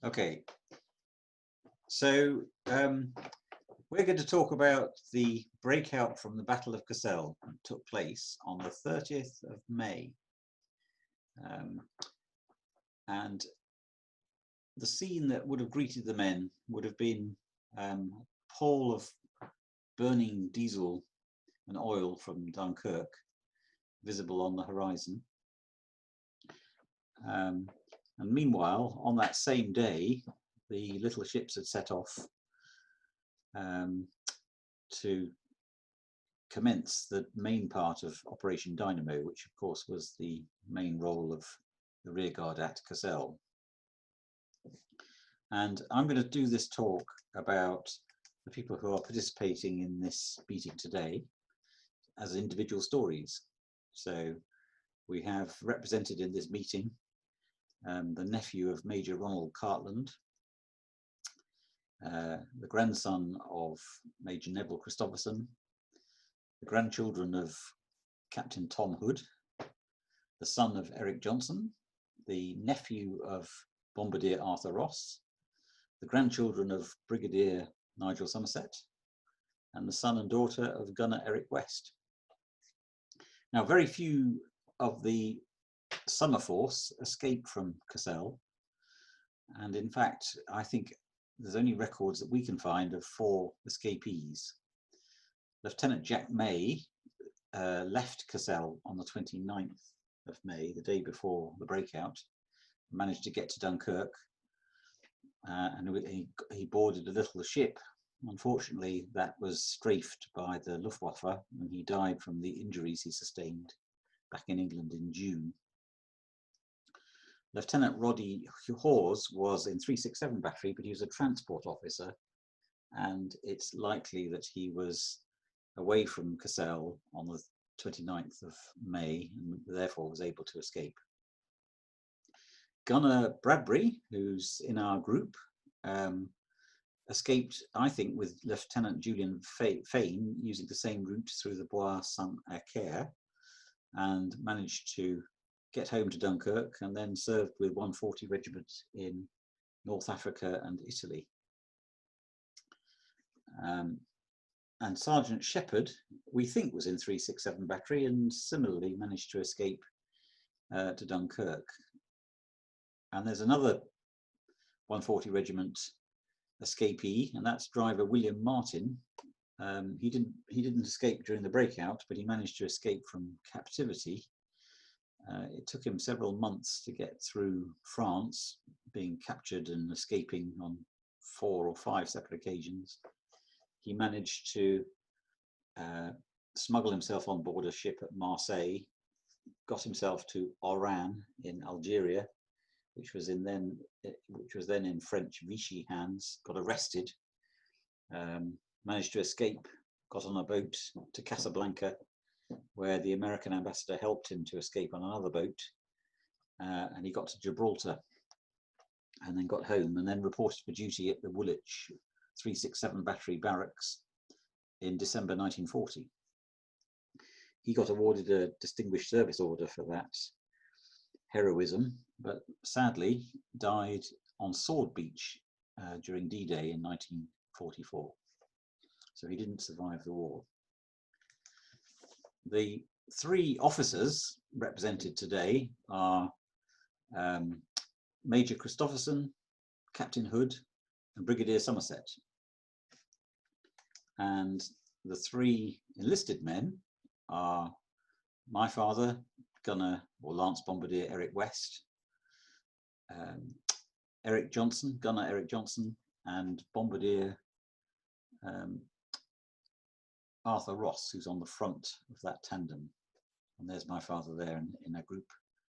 Okay, so we're going to talk about the breakout from the Battle of Cassel that took place on the 30th of May. And the scene that would have greeted the men would have been a pall of burning diesel and oil from Dunkirk visible on the horizon. And meanwhile, on that same day, the little ships had set off to commence the main part of Operation Dynamo, which of course was the main role of the rearguard at Cassel. And I'm going to do this talk about the people who are participating in this meeting today as individual stories. So we have represented in this meeting the nephew of Major Ronald Cartland, the grandson of Major Neville Christopherson, the grandchildren of Captain Tom Hood, the son of Eric Johnson, the nephew of Bombardier Arthur Ross, the grandchildren of Brigadier Nigel Somerset, and the son and daughter of Gunner Eric West. Now, very few of the summer force escaped from Cassel, and in fact, I think there's only records that we can find of 4 escapees. Lieutenant Jack May left Cassel on the 29th of May, the day before the breakout, managed to get to Dunkirk, and he boarded a little ship. Unfortunately, that was strafed by the Luftwaffe, and he died from the injuries he sustained back in England in June. Lieutenant Roddy Hawes was in 367 Battery, but he was a transport officer, and it's likely that he was away from Cassel on the 29th of May and therefore was able to escape. Gunner Bradbury, who's in our group, escaped, I think, with Lieutenant Julian Fane using the same route through the Bois Saint-Acaire, and managed to get home to Dunkirk and then served with 140 Regiment in North Africa and Italy. And Sergeant Shepherd, we think, was in 367 Battery and similarly managed to escape to Dunkirk. And there's another 140 Regiment escapee, and that's driver William Martin. He didn't escape during the breakout, but he managed to escape from captivity. It took him several months to get through France, being captured and escaping on 4 or 5 separate occasions. He managed to smuggle himself on board a ship at Marseille, got himself to Oran in Algeria, which was then in French Vichy hands, got arrested, managed to escape, got on a boat to Casablanca, where the American ambassador helped him to escape on another boat, and he got to Gibraltar and then got home and then reported for duty at the Woolwich 367 Battery Barracks in December 1940. He got awarded a Distinguished Service Order for that heroism, but sadly died on Sword Beach during D-Day in 1944. So he didn't survive the war. The 3 officers represented today are Major Christopherson, Captain Hood, and Brigadier Somerset. And the 3 enlisted men are my father, Gunner or Lance Bombardier Eric West, Eric Johnson, Gunner Eric Johnson, and Bombardier Arthur Ross, who's on the front of that tandem. And there's my father there in a group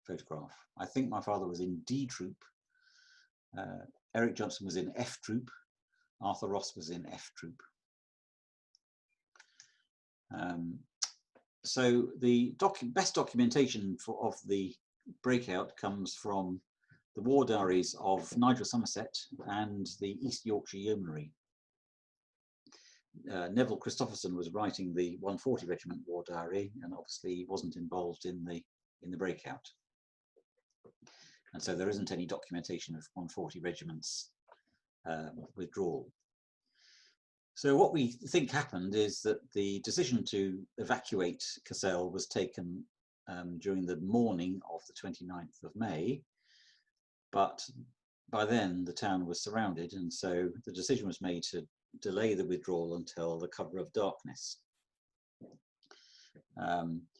photograph. I think my father was in D Troop, Eric Johnson was in F Troop, Arthur Ross was in F Troop. So the best documentation of the breakout comes from the war diaries of Nigel Somerset and the East Yorkshire Yeomanry. Neville Christopherson was writing the 140 Regiment war diary, and obviously he wasn't involved in the breakout. and so there isn't any documentation of 140 regiments withdrawal. So what we think happened is that the decision to evacuate Cassel was taken during the morning of the 29th of May, but by then the town was surrounded, and so the decision was made to delay the withdrawal until the cover of darkness.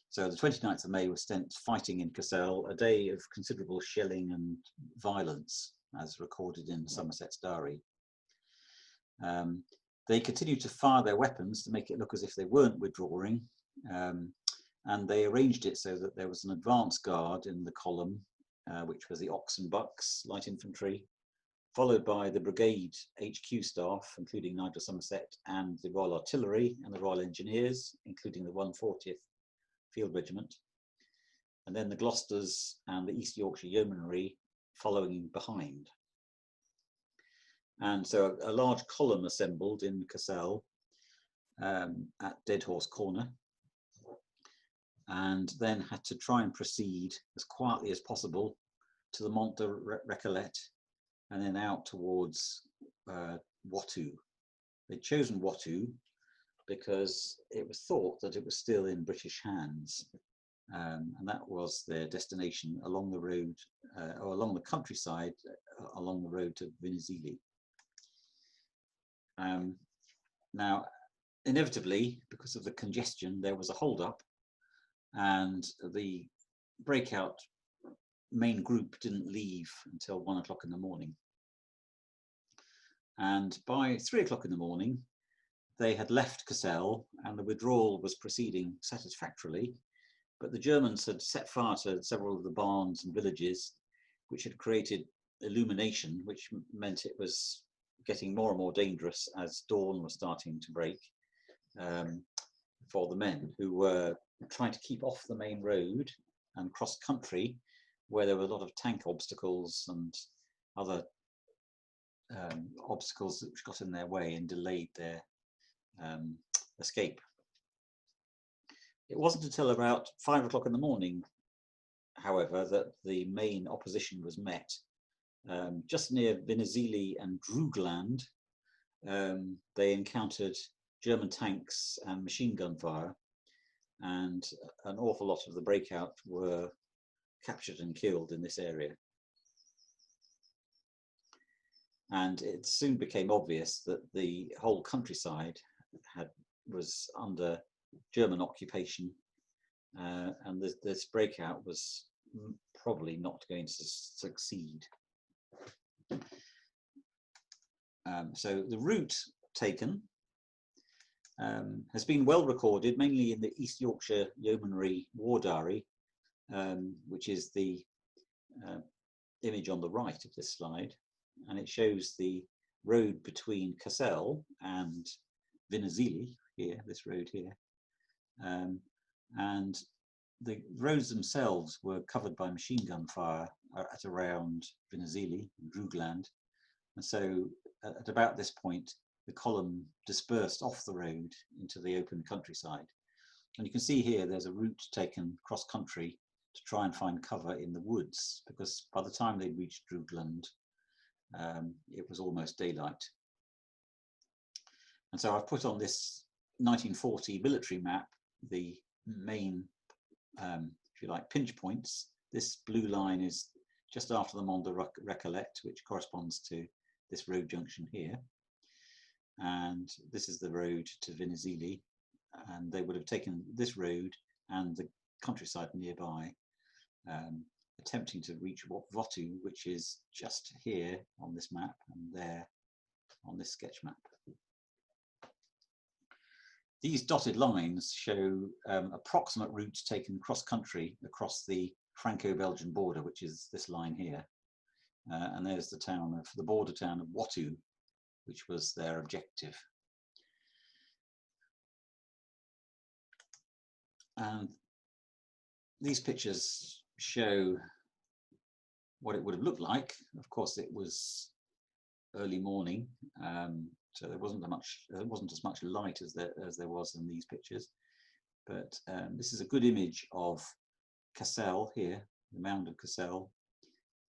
So the 29th of May was spent fighting in Cassel, a day of considerable shelling and violence, as recorded in Somerset's diary. They continued to fire their weapons to make it look as if they weren't withdrawing, and they arranged it so that there was an advance guard in the column, which was the Ox and Bucks light infantry, followed by the brigade HQ staff, including Nigel Somerset, and the Royal Artillery and the Royal Engineers, including the 140th Field Regiment, and then the Gloucesters and the East Yorkshire Yeomanry following behind. And so a large column assembled in Cassel at Deadhorse Corner, and then had to try and proceed as quietly as possible to the Mont de Recollet, and then out towards Watteau. They'd chosen Watteau because it was thought that it was still in British hands, and that was their destination along the road, or along the countryside, along the road to Vinizili. Now, inevitably, because of the congestion, there was a hold-up, and the breakout main group didn't leave until 1 o'clock in the morning. And by 3 o'clock in the morning, they had left Cassel, and the withdrawal was proceeding satisfactorily, but the Germans had set fire to several of the barns and villages, which had created illumination, which meant it was getting more and more dangerous as dawn was starting to break for the men who were trying to keep off the main road and cross country, where there were a lot of tank obstacles and other obstacles which got in their way and delayed their escape. It wasn't until about 5 o'clock in the morning, however, that the main opposition was met. Just near Vinizili and Droogland, they encountered German tanks and machine gun fire, and an awful lot of the breakout were captured and killed in this area. And it soon became obvious that the whole countryside was under German occupation, and this breakout was probably not going to succeed. So the route taken has been well recorded, mainly in the East Yorkshire Yeomanry War Diary, which is the image on the right of this slide, and it shows the road between Cassel and Vinizili, here, this road here, and the roads themselves were covered by machine gun fire at around Vinizili and Droogland, and so at about this point the column dispersed off the road into the open countryside. And you can see here there's a route taken cross country to try and find cover in the woods, because by the time they'd reached Droogland, it was almost daylight. And so I've put on this 1940 military map the main, if you like, pinch points. This blue line is just after the Mont de Recollet, which corresponds to this road junction here. And this is the road to Vinizili, and they would have taken this road and the countryside nearby, attempting to reach Watteau, which is just here on this map and there on this sketch map. These dotted lines show approximate routes taken cross-country across the Franco-Belgian border, which is this line here. And there's the border town of Watteau, which was their objective. And these pictures show what it would have looked like. Of course, it was early morning, so there wasn't as much light as there was in these pictures. But this is a good image of Cassel here, the mound of Cassel,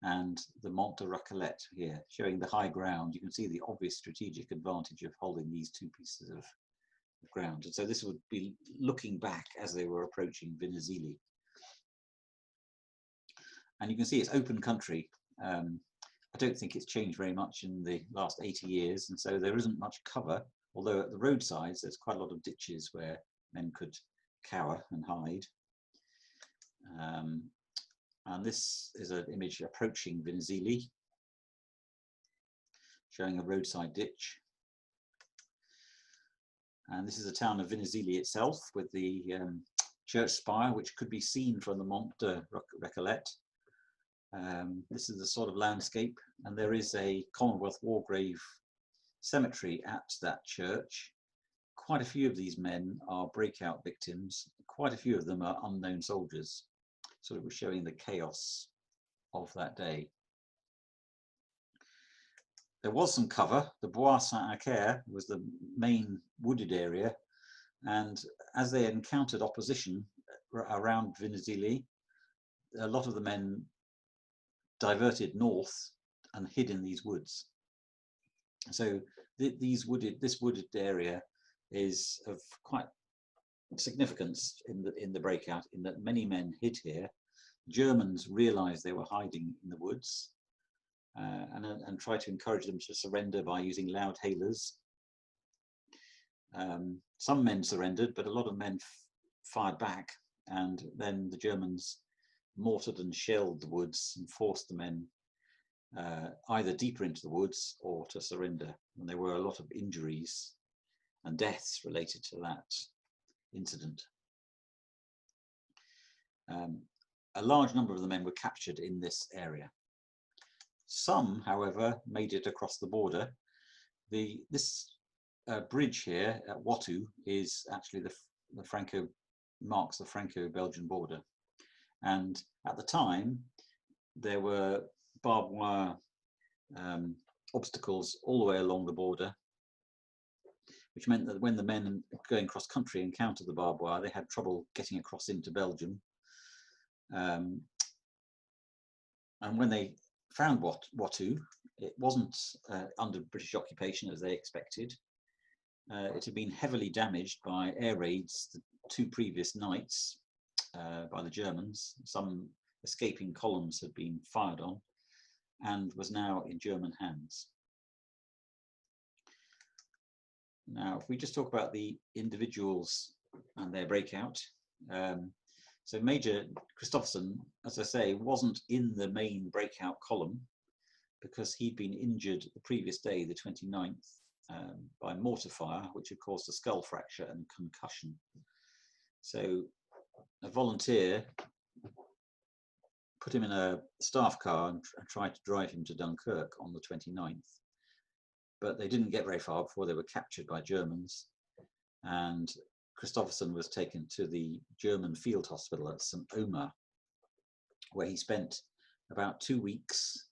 and the Mont de Recollet here, showing the high ground. You can see the obvious strategic advantage of holding these two pieces of ground. And so this would be looking back as they were approaching Vinizili. And you can see it's open country. I don't think it's changed very much in the last 80 years, and so there isn't much cover, although at the roadsides there's quite a lot of ditches where men could cower and hide. And this is an image approaching Vinizili, showing a roadside ditch. And this is the town of Vinizili itself, with the church spire, which could be seen from the Mont de Recollet. This is the sort of landscape, and there is a Commonwealth War Grave cemetery at that church. Quite a few of these men are breakout victims. Quite a few of them are unknown soldiers, sort of showing the chaos of that day. There was some cover. The Bois Saint-Acaire was the main wooded area, and as they encountered opposition around Vinizili, a lot of the men diverted north and hid in these woods. So this wooded area is of quite significance in the breakout, in that many men hid here. Germans realized they were hiding in the woods and tried to encourage them to surrender by using loud hailers. Some men surrendered, but a lot of men fired back, and then the Germans mortared and shelled the woods and forced the men either deeper into the woods or to surrender. And there were a lot of injuries and deaths related to that incident. A large number of the men were captured in this area. Some, however, made it across the border. This bridge here at Watu is actually marks the Franco-Belgian border. And at the time, there were barbed wire obstacles all the way along the border, which meant that when the men going cross country encountered the barbed wire, they had trouble getting across into Belgium. And when they found Watu, it wasn't under British occupation as they expected. It had been heavily damaged by air raids the 2 previous nights by the Germans. Some escaping columns had been fired on and was now in German hands. Now, if we just talk about the individuals and their breakout. So Major Christopherson, as I say, wasn't in the main breakout column because he'd been injured the previous day, the 29th, by mortar fire, which had caused a skull fracture and concussion. So a volunteer put him in a staff car and tried to drive him to Dunkirk on the 29th. But they didn't get very far before they were captured by Germans, and Christopherson was taken to the German field hospital at St. Omer, where he spent about 2 weeks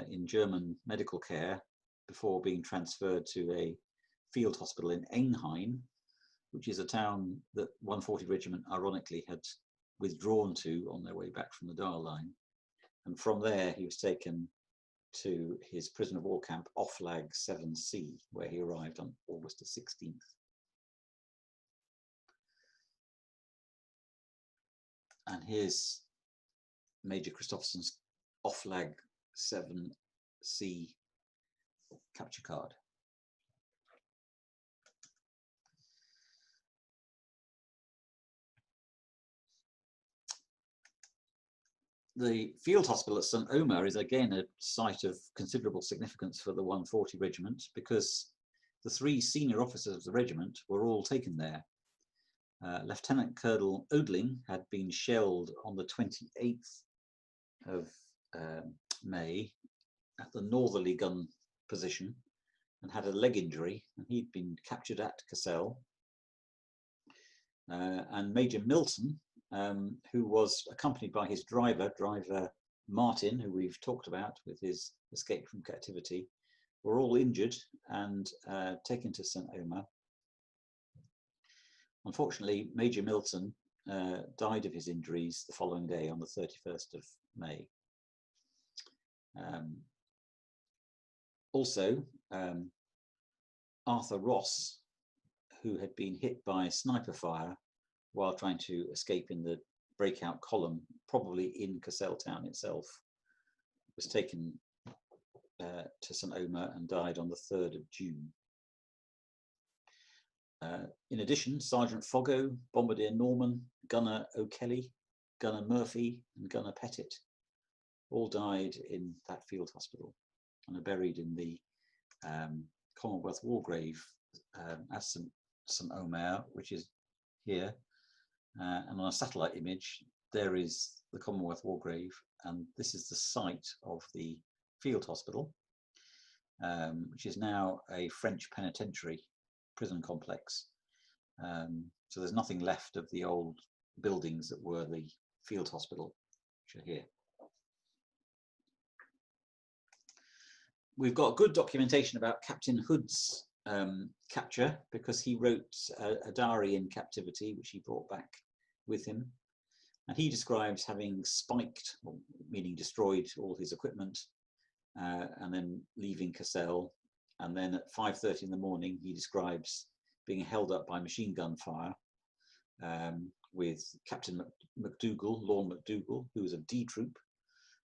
in German medical care before being transferred to a field hospital in Einheim, which is a town that 140 Regiment ironically had withdrawn to on their way back from the Dar line. And from there he was taken to his prisoner of war camp off Lag 7C, where he arrived on August the 16th. And here's Major Christopherson's off Lag 7C capture card. The field hospital at St. Omer is again a site of considerable significance for the 140 Regiment, because the 3 senior officers of the regiment were all taken there. Lieutenant Colonel Odling had been shelled on the 28th of May at the northerly gun position and had a leg injury, and he'd been captured at Cassel. And Major Milton, who was accompanied by his driver Martin, who we've talked about with his escape from captivity, were all injured and taken to St. Omer. Unfortunately, Major Milton died of his injuries the following day on the 31st of May. Also, Arthur Ross, who had been hit by sniper fire while trying to escape in the breakout column, probably in Cassel town itself, was taken to St Omer and died on the 3rd of June. In addition, Sergeant Foggo, Bombardier Norman, Gunner O'Kelly, Gunner Murphy and Gunner Pettit all died in that field hospital and are buried in the Commonwealth War Grave at St Omer, which is here. And on a satellite image, there is the Commonwealth War Grave, and this is the site of the field hospital, which is now a French penitentiary prison complex. So there's nothing left of the old buildings that were the field hospital, which are here. We've got good documentation about Captain Hood's capture, because he wrote a diary in captivity, which he brought back with him. And he describes having spiked, meaning destroyed, all his equipment, and then leaving Cassel. And then at 5:30 in the morning, he describes being held up by machine gun fire with Captain McDougall, Lorne McDougall, who was of D Troop,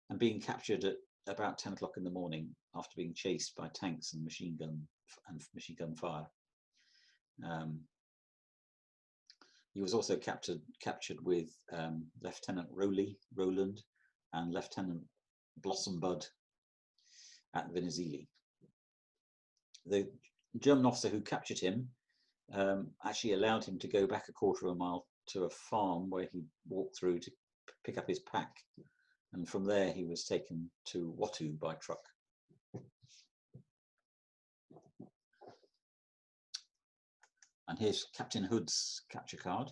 and being captured at about 10 o'clock in the morning after being chased by tanks and machine gun fire. He was also captured with Lieutenant Rowland and Lieutenant Blossombud at Vinizili. The German officer who captured him actually allowed him to go back a quarter of a mile to a farm where he walked through to pick up his pack, and from there he was taken to Wattu by truck. And here's Captain Hood's capture card,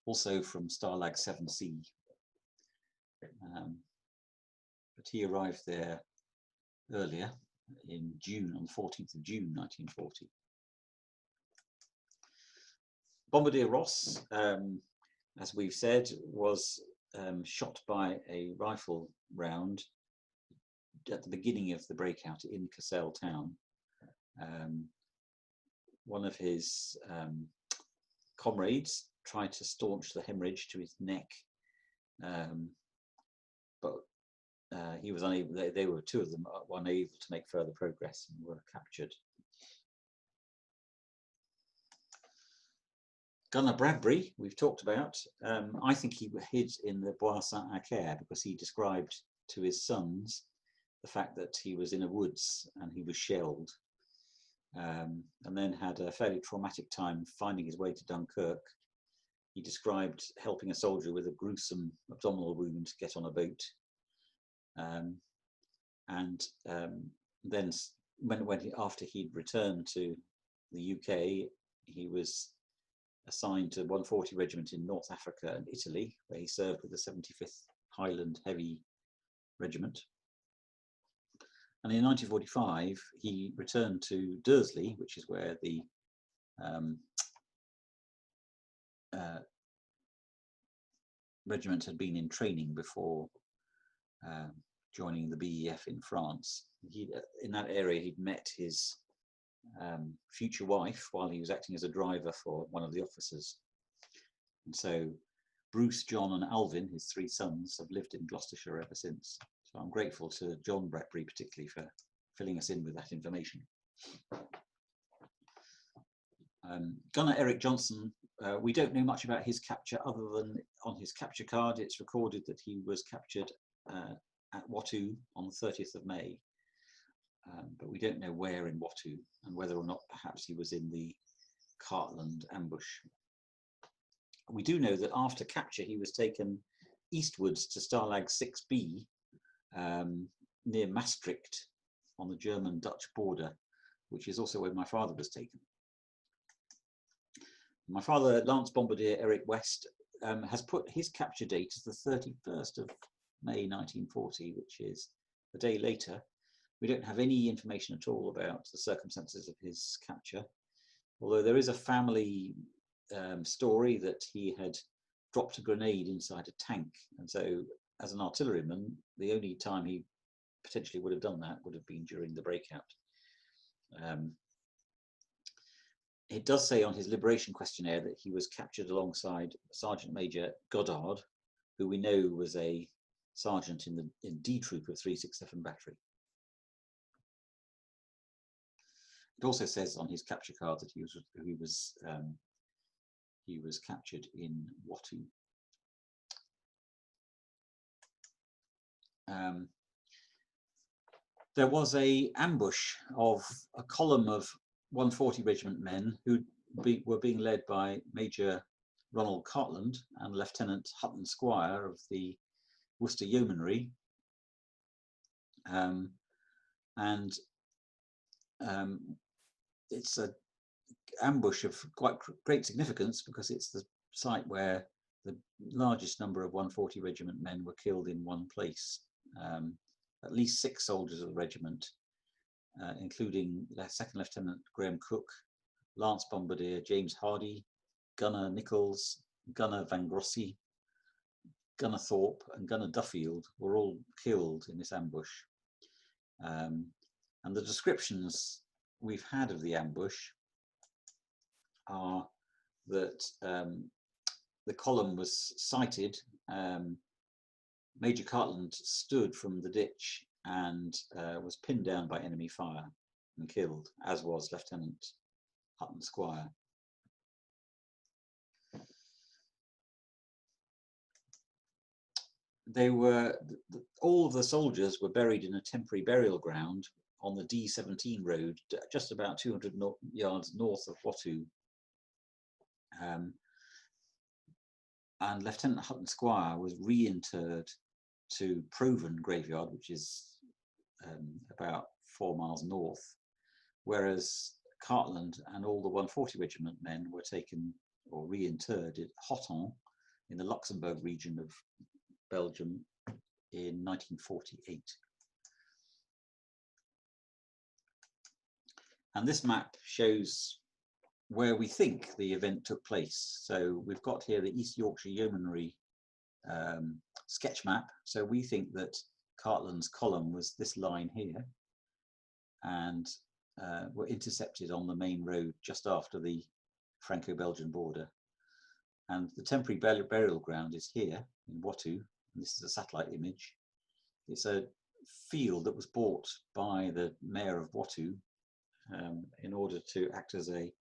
also from Stalag 7C. But he arrived there earlier in June, on the 14th of June 1940. Bombardier Ross, as we've said, was shot by a rifle round at the beginning of the breakout in Cassel town. One of his comrades tried to staunch the hemorrhage to his neck, but he was unable. They were, two of them were unable to make further progress and were captured. Gunner Bradbury, we've talked about. I think he hid in the Bois Saint-Acaire because he described to his sons the fact that he was in a woods and he was shelled, and then had a fairly traumatic time finding his way to Dunkirk. He described helping a soldier with a gruesome abdominal wound to get on a boat. Then after he'd returned to the UK, he was assigned to 140 Regiment in North Africa and Italy, where he served with the 75th Highland Heavy Regiment. And in 1945, he returned to Dursley, which is where the regiment had been in training before joining the BEF in France. In that area, he'd met his future wife while he was acting as a driver for one of the officers. And so Bruce, John and Alvin, his three sons, have lived in Gloucestershire ever since. So I'm grateful to John Bradbury particularly for filling us in with that information. Gunner Eric Johnson, we don't know much about his capture other than on his capture card it's recorded that he was captured at Wattu on the 30th of May. But we don't know where in Wattu and whether or not perhaps he was in the Cartland ambush. We do know that after capture he was taken eastwards to Stalag 6B near Maastricht on the German-Dutch border, which is also where my father was taken. My father, Lance Bombardier Eric West, has put his capture date as the 31st of May 1940, which is the day later. We don't have any information at all about the circumstances of his capture, although there is a family story that he had dropped a grenade inside a tank, and so as an artilleryman, the only time he potentially would have done that would have been during the breakout. It does say on his liberation questionnaire that he was captured alongside Sergeant Major Goddard, who we know was a sergeant in D Troop of 367 Battery. It also says on his capture card that he was captured in Wattu. There was an ambush of a column of 140 Regiment men who were being led by Major Ronald Cartland and Lieutenant Hutton Squire of the Worcester Yeomanry. It's an ambush of quite great significance because it's the site where the largest number of 140 Regiment men were killed in one place. At least 6 soldiers of the regiment, including Second Lieutenant Graham Cook, Lance Bombardier James Hardy, Gunner Nichols, Gunner Van Grossi, Gunner Thorpe and Gunner Duffield were all killed in this ambush. And the descriptions we've had of the ambush are that the column was sighted. Major Cartland stood from the ditch and was pinned down by enemy fire and killed, as was Lieutenant Hutton Squire. All of the soldiers were buried in a temporary burial ground on the D17 road, just about 200 yards north of Wattu. And Lieutenant Hutton Squire was reinterred to Proven Graveyard, which is about 4 miles north, whereas Cartland and all the 140 Regiment men were taken or reinterred at Hotton in the Luxembourg region of Belgium in 1948. And this map shows where we think the event took place. So we've got here the East Yorkshire Yeomanry sketch map. So we think that Cartland's column was this line here and were intercepted on the main road just after the Franco-Belgian border. And the temporary burial ground is here in Wattu. This is a satellite image. It's a field that was bought by the mayor of Wattu in order to act as a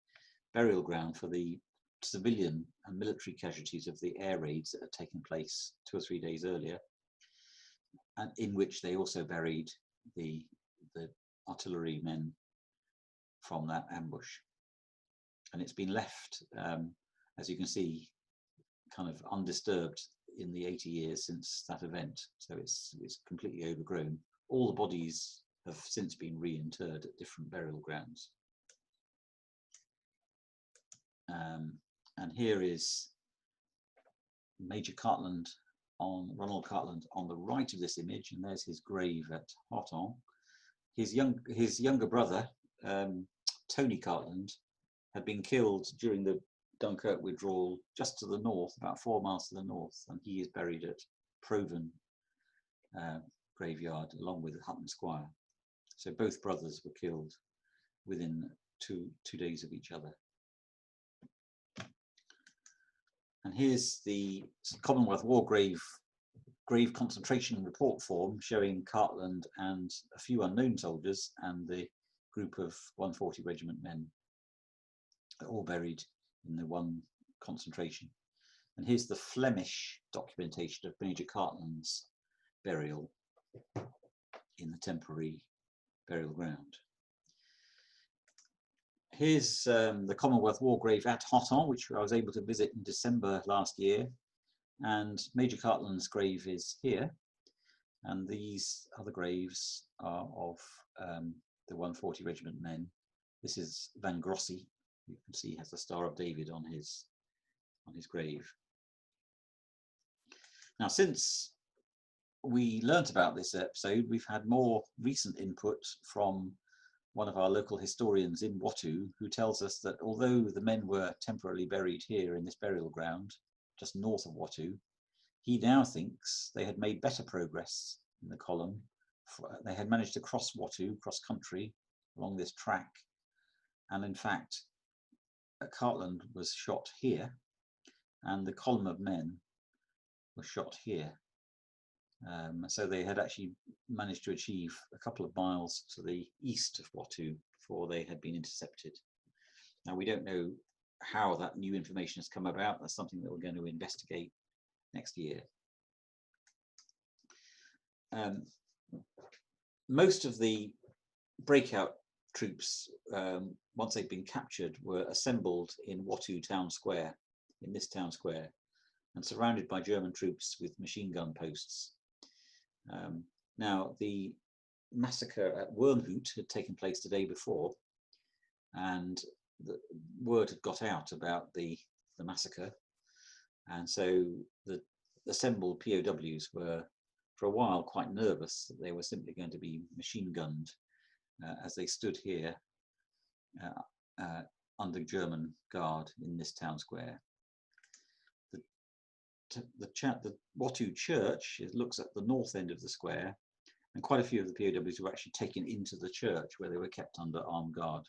burial ground for the civilian and military casualties of the air raids that had taken place 2 or 3 days earlier, and in which they also buried the artillery men from that ambush. And it's been left, as you can see, kind of undisturbed in the 80 years since that event. So it's completely overgrown. All the bodies have since been reinterred at different burial grounds. And here is Major Cartland Ronald Cartland on the right of this image, and there's his grave at Hotton. His younger brother, Tony Cartland, had been killed during the Dunkirk withdrawal just to the north, about 4 miles to the north, and he is buried at Proven graveyard along with Hutton Squire. So both brothers were killed within two days of each other. And here's the Commonwealth War grave concentration report form showing Cartland and a few unknown soldiers and the group of 140 Regiment men, all buried in the one concentration. And here's the Flemish documentation of Major Cartland's burial in the temporary burial ground. Here's the Commonwealth War grave at Hotton, which I was able to visit in December last year. And Major Cartland's grave is here. And these other graves are of the 140 Regiment men. This is Van Grossi. You can see he has the Star of David on his grave. Now, since we learnt about this episode, we've had more recent input from one of our local historians in Wattu, who tells us that although the men were temporarily buried here in this burial ground, just north of Wattu, he now thinks they had made better progress in the column they had managed to cross Wattu, cross country, along this track. And in fact, Cartland was shot here, and the column of men was shot here. So they had actually managed to achieve a couple of miles to the east of Wattu before they had been intercepted. Now, we don't know how that new information has come about. That's something that we're going to investigate next year. Most of the breakout troops, once they'd been captured, were assembled in Wattu town square, in this town square, and surrounded by German troops with machine gun posts. Now, the massacre at Wormhout had taken place the day before, and the word had got out about the massacre, and so the assembled POWs were, for a while, quite nervous that they were simply going to be machine gunned as they stood here under German guard in this town square. The Wattu church looks at the north end of the square, and quite a few of the POWs were actually taken into the church where they were kept under armed guard.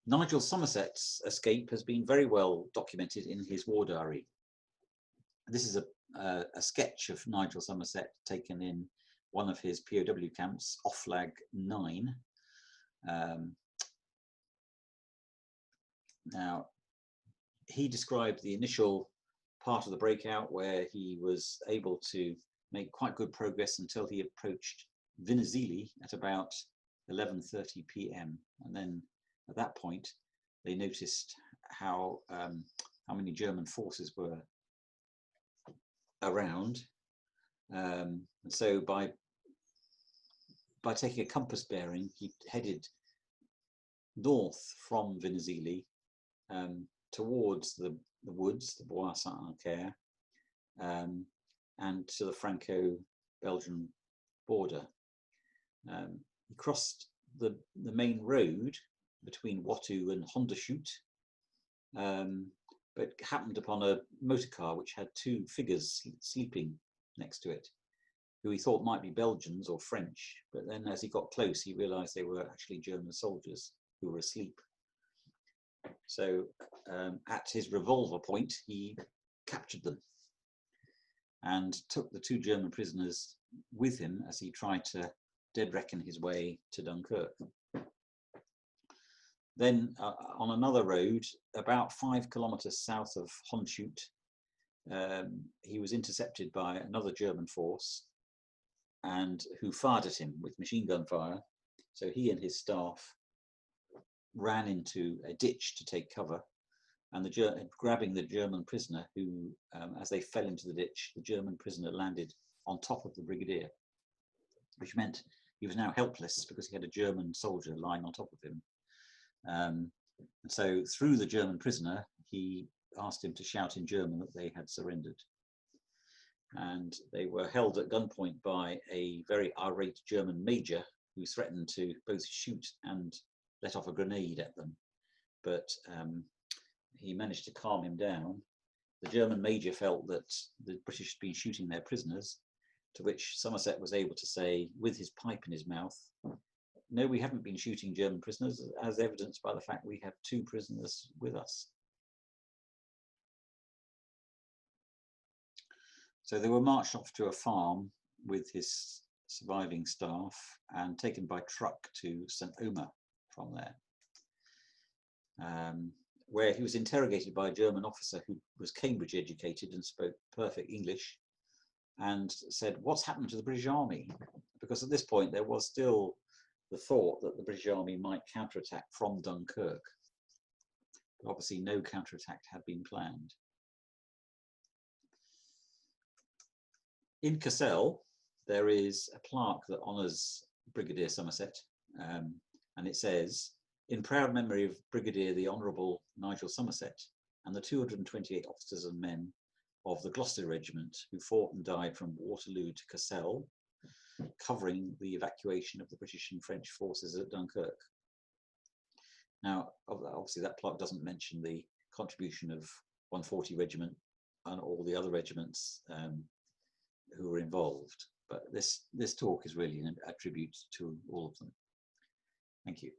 Nigel Somerset's escape has been very well documented in his war diary. This is a sketch of Nigel Somerset taken in one of his POW camps, Offlag 9. Now, he described the initial part of the breakout where he was able to make quite good progress until he approached Vinizili at about 11:30 p.m. And then at that point, they noticed how many German forces were around. And so by taking a compass bearing, he headed north from Vinizili towards the woods, the Bois Saint-Ancaire, and to the Franco-Belgian border. He crossed the main road between Wattu and Hondershoot, but happened upon a motor car which had two figures sleeping next to it, who he thought might be Belgians or French, but then as he got close, he realized they were actually German soldiers who were asleep. So at his revolver point, he captured them and took the two German prisoners with him as he tried to dead reckon his way to Dunkirk. Then on another road, about 5 kilometers south of Hondershoot, he was intercepted by another German force, and who fired at him with machine gun fire. So he and his staff ran into a ditch to take cover, and grabbing the German prisoner, who, as they fell into the ditch, the German prisoner landed on top of the brigadier, which meant he was now helpless because he had a German soldier lying on top of him. And so through the German prisoner, he asked him to shout in German that they had surrendered. And they were held at gunpoint by a very irate German major who threatened to both shoot and let off a grenade at them. But he managed to calm him down. The German major felt that the British had been shooting their prisoners, to which Somerset was able to say, with his pipe in his mouth, "No, we haven't been shooting German prisoners, as evidenced by the fact we have two prisoners with us." So they were marched off to a farm with his surviving staff and taken by truck to St. Omer from there, where he was interrogated by a German officer who was Cambridge educated and spoke perfect English, and said, "What's happened to the British Army?" Because at this point there was still the thought that the British Army might counterattack from Dunkirk. But obviously no counterattack had been planned. In Cassel, there is a plaque that honours Brigadier Somerset, and it says, "In proud memory of Brigadier the Honourable Nigel Somerset and the 228 officers and men of the Gloucester Regiment who fought and died from Waterloo to Cassel, covering the evacuation of the British and French forces at Dunkirk." Now, obviously that plaque doesn't mention the contribution of 140 Regiment and all the other regiments who were involved. But this talk is really a tribute to all of them. Thank you.